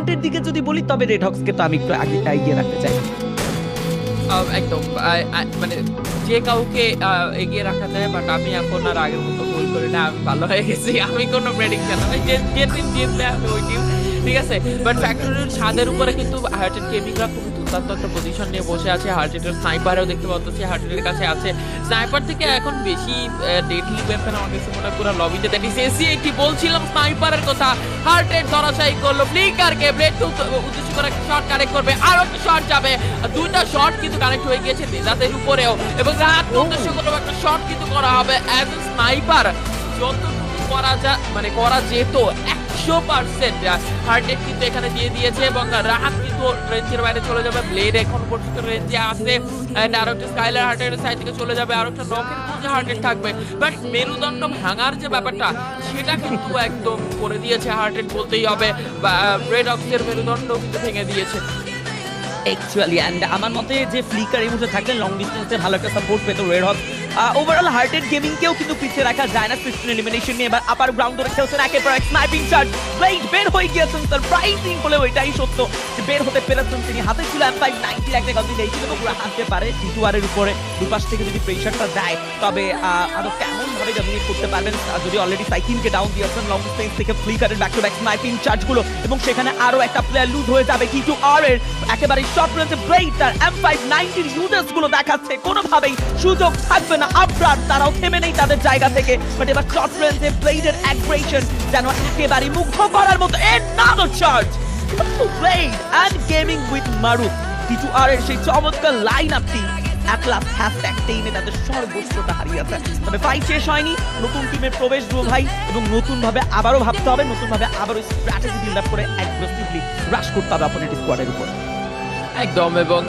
হার্টের দিকে যদি বলি তবে রেড হক্সকে তো আমি একটু আগে এগিয়ে রাখতে চাই। একদম মানে যে কাউকে এগিয়ে রাখা যায়, বাট আমি এখন আর আগের মতো ভুল করি না, আমি ভালো হয়ে গেছি। আমি কোনো প্রেডিকশন আমি যে টিম জিতলে আমি ওই টিম, ঠিক আছে। বাট ফ্যাক্টরির ছাদের উপরে কিন্তু হার্টেড গেমিংরা খুব দুর্দান্ত একটা পজিশন নিয়ে বসে আছে। হার্টেডের স্নাইপারও দেখতে পাচ্ছি হার্টেডের কাছে আছে। স্নাইপার থেকে এখন বেশি ডেডলি ওয়েপন আমার কাছে মনে পুরো লবিতে দেখি এসি80 বলছিলাম স্নাইপারের কথা। হার্টেড ধরাশায়ী করলো ফ্লিকারকে, ব্লেড উদ্দেশ্য করে একটা শট কানেক্ট করবে, আর একটা শট যাবে, দুইটা শট কিন্তু কানেক্ট হয়ে গিয়েছে নিজাতের উপরেও, এবং রাত উদ্দেশ্য করে একটা শট কিন্তু করা হবে। অ্যাজ এ স্নাইপার যতটুকু করা মানে করা যেত 100% হার্টেড কিন্তু এখানে দিয়ে দিয়েছে, এবং রাহাত কিন্তু রেঞ্জের বাইরে চলে যাবে। ব্লেড এখন পর্যন্ত রেঞ্জে আছে, এন্ড আরো একটা স্কাইলার হার্টেডের সাইড থেকে চলে যাবে, আরো একটা নকের খুঁজে হার্টেড থাকবে। বাট মেরুদণ্ড ভাঙার যে ব্যাপারটা সেটা কিন্তু একদম করে দিয়েছে হার্টেড বলতেই হবে, বা রেড হক্সের মেরুদণ্ড কিন্তু ভেঙে দিয়েছে অ্যাকচুয়ালি। অ্যান্ড আমার মতে যে ফ্লিকার এই মুহূর্তে থাকলে লং ডিস্টেন্সে ভালো একটা সাপোর্ট পেতো রেড হক। ওভারঅল হার্টেড গেমিংকেও কিন্তু পিছিয়ে রাখা যায় না। 15 এলিমিনেশন নিয়ে এবার আপার গ্রাউন্ড ধরে খেলছেন, একের পর এক স্নাইপিং চার্জ, ব্লেড বের হয়ে গিয়েছেন। সারপ্রাইজিং হলেও এটাই সত্য যে বের হতে পেরেছেন তিনি। হাতে ছিল M590 একটা গলতি দিয়েছিল, এবং পুরো হাতে পারে T2R এর উপরে দুপাশ থেকে যদি প্রেশারটা যায় তবে আরো কেমন ভাবে ডমিনেট করতে পারবেন। যদি অলরেডি সাইকিনকে ডাউন দিয়েছেন লং ডিস্টেন্স থেকে ফ্লিকারের ব্যাক টু ব্যাক স্নাইপিং চার্জগুলো, এবং সেখানে আরো একটা প্লেয়ার লুজ হয়ে যাবে। T2R এর একেবারে শর্ট রেঞ্জে ব্লেড তার M590 ইউজার্স গুলো দেখাচ্ছে, কোনোভাবেই সুযোগ থাকবে না আফরার, তারাও থেমে নেই তাদের জায়গা থেকে। বাট এবার শর্ট রেঞ্জে ব্লেডের অ্যাগ্রেশন যেন একেবারে মুগ্ধ করার মতো। another charge blade and gaming with Maruf. T2R এর সেই চমৎকার লাইন আপটি অ্যাটলাস হ্যাশট্যাগ টেইনে তাদের সর্বোচ্চটা হারিয়েছে। তবে ফাইট শেষ হয়নি, নতুন টিমের প্রবেশ ড্রো ভাই, এবং নতুন ভাবে আবারও ভাবতে হবে, নতুন ভাবে আবারও স্ট্র্যাটেজি বিল্ড আপ করে অ্যাগ্রেসিভলি রাশ করতে হবে অপোনেন্ট স্কোয়াডের উপর। একদম। এবং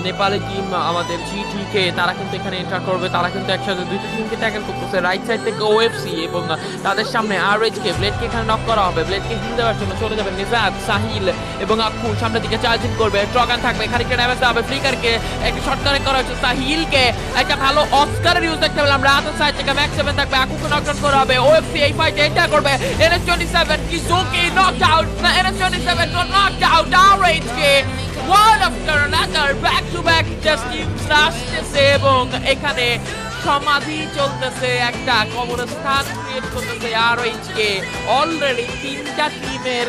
নেপালি টিম আমাদের জিটিকে তারা কিন্তু এখানে এন্টার করবে। তারা কিন্তু একসাথে দুইটা টিমকে ট্যাকেল করতেছে। রাইট সাইড থেকে ওএফসি, এবং তাদের সামনে আরএইচকে, ব্লেডকে এখানে নক করা হবে। ব্লেডকে হিল দেওয়ার জন্য চলে যাবে নিজাত, সাহিল এবং আকু সামনের দিকে চার্জিং করবে। ট্রগান থাকবে, খানিকটা ড্যামেজ দেওয়া হবে ফ্লিকারকে, একটা শর্ট কানেক্ট করা হচ্ছে সাহিলকে, একটা ভালো অস্কারের ইউজ দেখতে পেলাম। রাতের সাইড থেকে ম্যাক্স 7 থাকবে, আকুকে নকডাউন করা হবে। ওএফসি এই ফাইটে এন্টার করবে। NS27 কিজুকি নকড আউট, না NS27 knocked out. RHK one after another back to back just teams আসতেছে, এবং এখানে সমাধি চলতেছে, একটা কবরস্থান ক্রিয়েট করতেছে আরএইচকে। অলরেডি তিনটা টিমের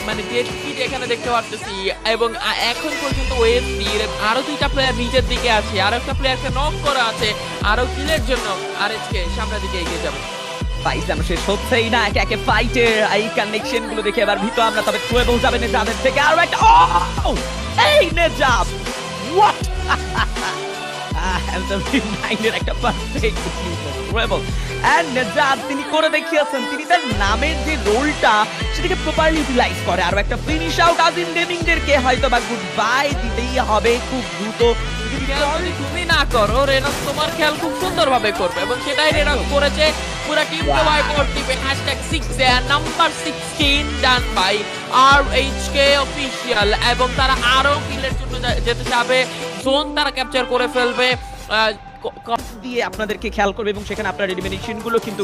মানে ডেডকিট এখানে দেখতে পাচ্ছি, এবং এখন পর্যন্ত ওএফসির আরো দুইটা প্লেয়ার নিচের দিকে আছে, আরো একটা প্লেয়ারকে নক করা আছে। আরো কিলের জন্য আরএইচকে সামনের দিকে এগিয়ে যাবে। ফাইট যেন শেষ হচ্ছেই না, একে একে ফাইটের এই কানেকশন গুলো দেখে এবার ভীত আমরা। তবে ট্রুয়েবল যাবে নেজাদের থেকে, আরো একটা এই নেজাব হোয়াট একটা পারফেক্ট ট্রুয়েবল এন্ড নেজাদ তিনি করে দেখিয়েছেন। তিনি তার নামের যে রোলটা সেটাকে প্রপারলি ইউটিলাইজ করে। আরো একটা ফিনিশ আউট আজিম গেমিংদেরকে হয়তো বা গুড বাই দিতেই হবে খুব দ্রুত। যদি তুমি না করো, রেনক্স তোমার খেয়াল খুব সুন্দরভাবে করবে, এবং সেটাই রেনক্স করেছে। পুরো টিমকে ওয়াইপ আউট দিবে #6 এ নাম্বার 16 ডান বাই আরএইচকে অফিশিয়াল, এবং তারা আরো কিলের জন্য যেতে যাবে। জোন তারা ক্যাপচার করে ফেলবে, দিয়ে আপনাদেরকে খেয়াল করবে, এবং সেখানে আপনার এলিমিনেশন গুলো কিন্তু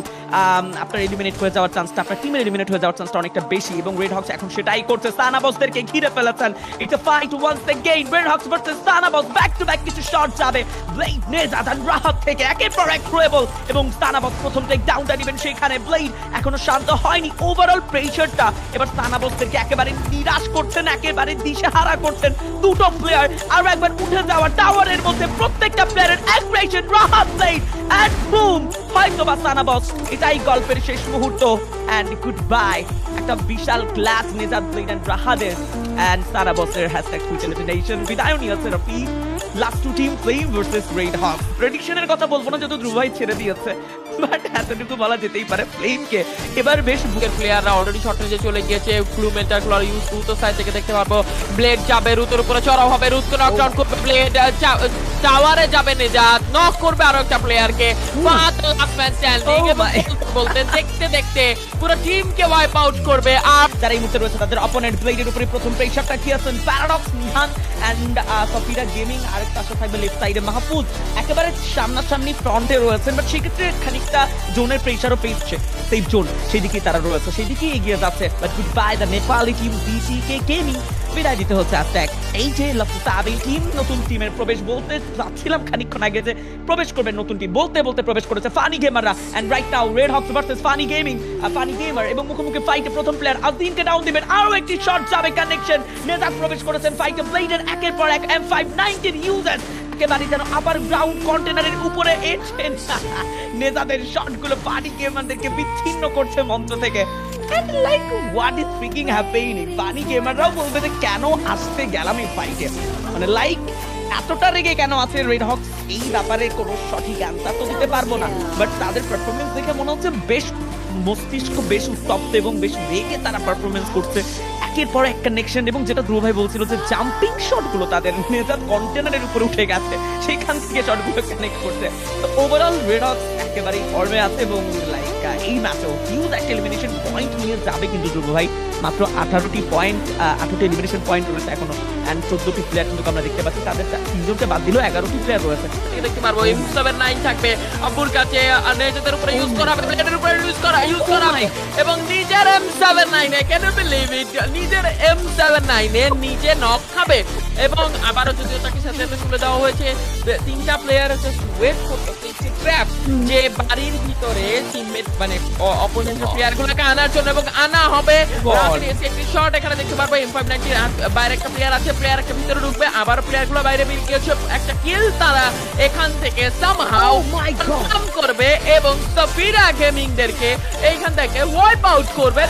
আপনার এলিমিনেট হয়ে যাওয়ার চান্সটা, আপনার টিমের এলিমিনেট হয়ে যাওয়ার চান্সটা অনেকটা বেশি, এবং রেড হক্স এখন সেটাই করছে। সানাবসদেরকে ঘিরে ফেলেছেন। It's a fight once again, red hawks versus সানাবস। ব্যাক টু ব্যাক কিছু শট যাবে ব্লেড, নেজাদ আর রাহাত থেকে, একের পর এক ট্রুয়েবল, এবং সানাবস প্রথম টেক ডাউনটা নেবেন। সেখানে ব্লেড এখনো শান্ত হয়নি। ওভারঅল প্রেসারটা এবার সানাবসদেরকে একেবারে নিরাশ করছেন, একেবারে দিশেহারা করছেন দুটো প্লেয়ার। আর একবার উঠে যাওয়া টাওয়ারের মধ্যে প্রত্যেকটা প্লেয়ারের aggression, Rahat blade and boom, হয়তো বা সানাবস এটাই গল্পের শেষ মুহূর্ত। and goodbye, একটা বিশাল ক্লাস নেজাদ ব্লেড and রাহাদের and সানাবসের #Twitch elimination বিদায় নিয়েছে রফি। Last two team flame versus red hawk. প্রেডিকশনের কথা বলবো না, যত ধ্রুব ভাই ছেড়ে দিয়েছে, বাট এতটুকু বলা যেতেই পারে ফ্লেমকে এবার বেশ বুকের প্লেয়াররা অলরেডি শর্ট রেঞ্জে চলে গিয়েছে। ব্লু মেন্টাল ক্লর ইউজ রুতো সাইড থেকে দেখতে পারবো। ব্লেড যাবে রুতোর উপরে, চড়াও হবে, রুতকে নকডাউন করবে ব্লেড। টাওয়ারে যাবে নেজাদ, নক করবে আরো একটা প্লেয়ারকে। বলতে দেখতে দেখতে পুরো টিমকে ওয়াইপ আউট করবে। আর যারা এই মুহূর্তে রয়েছে তাদের অপোনেন্ট ব্লেডের উপরে প্রথম প্রেসারটা খেয়েছেন প্যারাডক্স, নিহান এন্ড সফিরা গেমিং। আরেকটা আসা থাকবে লেফট সাইডে মাহফুজ, একেবারে সামনাসামনি ফ্রন্টে রয়েছেন, বাট সেক্ষেত্রে খানিক অনেকটা জোনের প্রেসারও পেয়েছে, সেফ জোন সেদিকেই তারা রয়েছে, সেদিকেই এগিয়ে যাচ্ছে। But goodbye the Nepali team বিসিকে গেমিং, বিদায় দিতে হচ্ছে অ্যাটাক। এই যে লাফসাবিন টিম, নতুন টিমের প্রবেশ বলতে চাচ্ছিলাম খানিকক্ষণ আগে যে প্রবেশ করবে নতুন টিম, বলতে বলতে প্রবেশ করেছে ফানি গেমাররা। And right now red hawks versus funny gaming, funny gamer এবং মুখোমুখি ফাইটে প্রথম প্লেয়ার আদিনকে ডাউন দিবেন, আরো একটি শট যাবে কানেকশন। নেজাত প্রবেশ করেছেন ফাইটে, ব্লেডের একের পর এক M519 ইউজার একেবারে যেন আপার গ্রাউন্ড কন্টেনারের উপরে এসেছেন। নেজাদের শটগুলো ফানি গেমারদেরকে বিচ্ছিন্ন করছে মঞ্চ থেকে। And like what is freaking happening? Funny গেমাররাও বলবে যে কেন আসতে গেলাম এই ফাইটে, মানে লাইক এতটা রেগে কেন আছে রেড হকস, এই ব্যাপারে কোনো সঠিক অ্যান্সার তো দিতে পারবো না। বাট তাদের পারফরমেন্স দেখে মনে হচ্ছে বেশ মস্তিষ্ক বেশ উত্তপ্ত এবং বেশ রেগে তারা পারফরমেন্স করছে। একের পর এক কানেকশন, এবং যেটা ধ্রুব ভাই বলছিল যে জাম্পিং শটগুলো তাদের নেজাত কন্টেনারের উপরে উঠে গেছে, সেখান থেকে শটগুলো কানেক্ট করছে। তো ওভারঅল রেড হকস একেবারেই ফর্মে আছে এবং লাইক এই ম্যাচেও হিউজ একটা এলিমিনেশন পয়েন্ট নিয়ে যাবে কিন্তু ধ্রুব ভাই। মাত্র 18টি পয়েন্ট, 18টি এলিমিনেশন পয়েন্ট রয়েছে এখনো, এন্ড 14টি প্লেয়ার কিন্তু আমরা দেখতে পাচ্ছি, তাদের 3জনকে বাদ দিলেও 11টি প্লেয়ার রয়েছে। দেখতে পারবো M79 থাকবে আব্বুর কাছে, নেজাদের উপরে ইউজ করা হবে, ব্লেডের উপরে ইউজ করা হবে এবং নিজের M79 can you believe it, নিজের M79 নিজে নক খাবে। এবং আবারও যদিও তাকে সাথে তুলে দেওয়া হয়েছে, 3টা প্লেয়ার জাস্ট ওয়েট করতেছে ট্র্যাপ যে বাড়ির ভিতরে টিমমেট মানে অপোনেন্টের প্লেয়ারগুলোকে আনার জন্য, এবং আনা হবে। একটি শট এখানে দেখতে পারবো M519 বাইরে একটা প্লেয়ার আছে, প্লেয়ার একটা ভিতরে ঢুকবে, আবার প্লেয়ারগুলো বাইরে বেরিয়ে গিয়েছে, একটা কিল তারা এখান থেকে সামহাউ কনফার্ম করবে এবং সাফিরা গেমিংদেরকে এইখান থেকে ওয়াইপ আউট করবে।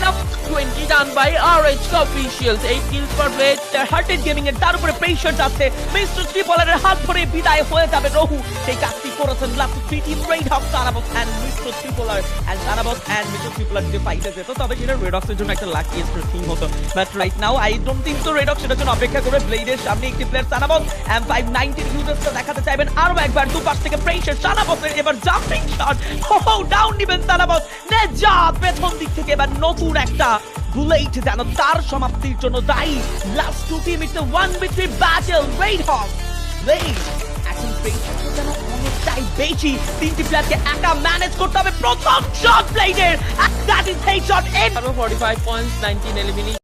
20 done by RH officials, 8 kills for blade. Hearted gaming এর তার উপরে প্রেসার যাচ্ছে, মিস্টার ট্রিপলারের হাত ধরে বিদায় হয়ে যাবে রহু, সেই কাজটি করেছেন লাস্ট 3 টিম রেড হক, তারাবস এন্ড মিস্টার ট্রিপলার, এন্ড তারাবস এন্ড মিস্টার ট্রিপলার যে ফাইটে যেত, তবে সেটা রেড হকসের জন্য একটা লাকিয়েস্ট থিং হতো। But right now I don't think তো রেড হক সেটার জন্য অপেক্ষা করে। ব্লেডের সামনে একটি প্লেয়ার তারাবস M519 ইউজার্সটা দেখাতে চাইবেন আরো একবার, দুপাশ থেকে প্রেসার তারাবসের, এবার জাম্পিং শট, ও ডাউন দিবেন তারাবস। নেজাত পেছন দিক থেকে এবার নতুন একটা বুলেট যেন তার সমাপ্তির জন্য দায়ী। Last 2 team, it's a 1v3 battle. Red hawk blade এখন প্রেসারটা যেন অনেকটাই বেশি, 3টি প্লেয়ারকে একা ম্যানেজ করতে হবে। প্রথম শট ব্লেডের, that is headshot. 45 points, 19 elimination.